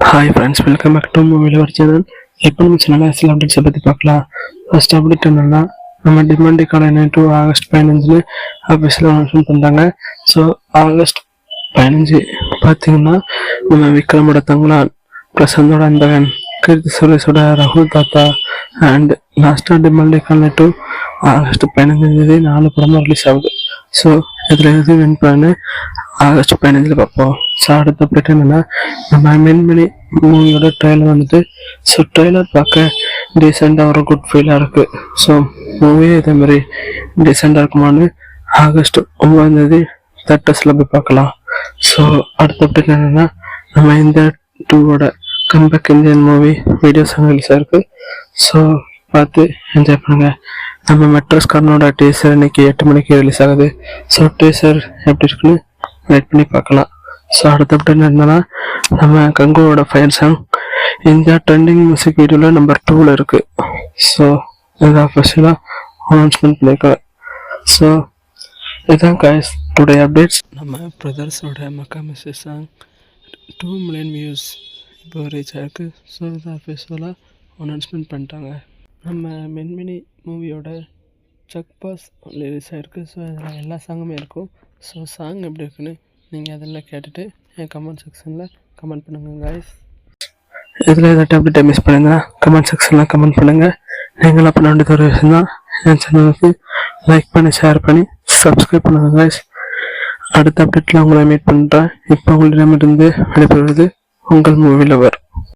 Hi friends, welcome back to movie lover channel. இப்போ நம்ம சேனலில் சில அப்டேட்ஸை பற்றி பார்க்கலாம். ஃபர்ஸ்ட் அப்டேட் என்னன்னா, நம்ம டிமாண்டி காலையில் 2 ஆகஸ்ட் 15 ஆஃபீஸில் அனௌன்ஸ்மெண்ட் பண்ணுறாங்க. ஸோ ஆகஸ்ட் 15 பார்த்தீங்கன்னா நம்ம விக்ரமோட தங்கலான், பிரசாந்தோட அந்தகன், கீர்த்தி சுரேஷோட ராகுல் தாத்தா அண்ட் லாஸ்ட்டாக டிமாண்டி காலையில் 2 ஆகஸ்ட் 15 4 படமும் ரிலீஸ் ஆகுது. ஸோ இதில் எது வின் பண்ணு ஆகஸ்ட் 15 பார்ப்போம். ஸோ அடுத்த அப்டேட் என்னன்னா, நம்ம மென்மணி மூவியோட ட்ரெயிலர் வந்துட்டு. ஸோ ட்ரெய்லர் பார்க்க டீசெண்டாக ஒரு குட் ஃபீலாக இருக்குது. ஸோ மூவியே இதே மாதிரி டீசெண்டாக இருக்குமான்னு ஆகஸ்ட் 9 தேட்டர்ஸில் போய் பார்க்கலாம். ஸோ அடுத்த அப்டேட் என்னென்னா, நம்ம இந்த 2 comeback Indian movie videos release ஆயிருக்கு. ஸோ பார்த்து என்ஜாய் பண்ணுங்கள். நம்ம மெட்ரோஸ்காரனோட டீசர் இன்னைக்கு 8 மணிக்கு ரிலீஸ் ஆகுது. ஸோ டீசர் எப்படி இருக்குன்னு வெயிட் பண்ணி பார்க்கலாம். ஸோ அடுத்த அப்டேட் என்னன்னா, நம்ம கங்குவோட fire song India trending music வீடியோவில் நம்பர் 2ல் இருக்கு. ஸோ இதை அஃபிஷியலாக அனௌன்ஸ்மெண்ட் பண்ணியிருக்காங்க. ஸோ இதுதான் கைஸ் டுடே அப்டேட்ஸ். நம்ம பிரதர்ஸோட மக்கா மியூசிக் சாங் 2 மில்லியன் வியூஸ் இப்போ ரீச் ஆயிருக்கு. ஸோ இதை அஃபிஷியலாக அனௌன்ஸ்மெண்ட் பண்ணிட்டாங்க. நம்ம மென்மினி மூவியோட செக் பாஸ் ரிலீஸ் ஆகிருக்கு. ஸோ அதில் எல்லா சாங்குமே இருக்கும். ஸோ சாங் எப்படி இருக்குன்னு நீங்கள் அதெல்லாம் கேட்டுட்டு என் கமெண்ட் செக்ஷனில் கமெண்ட் பண்ணுங்கள் கைஸ். இதில் ஏதாட்டும் அப்டேட்டை மிஸ் பண்ணியிருந்தா கமெண்ட் செக்ஷனில் கமெண்ட் பண்ணுங்கள். நீங்களும் பண்ண வேண்டியது ஒரு விஷயம் தான், என் சேனலுக்கு லைக் பண்ணி ஷேர் பண்ணி சப்ஸ்கிரைப் பண்ணுங்கள் கைஸ். அடுத்த அப்டேட்டில் உங்களை மீட் பண்ணுறேன். இப்போ உங்களிடமிருந்து விடைபெறுவது உங்கள் மூவி லவர்.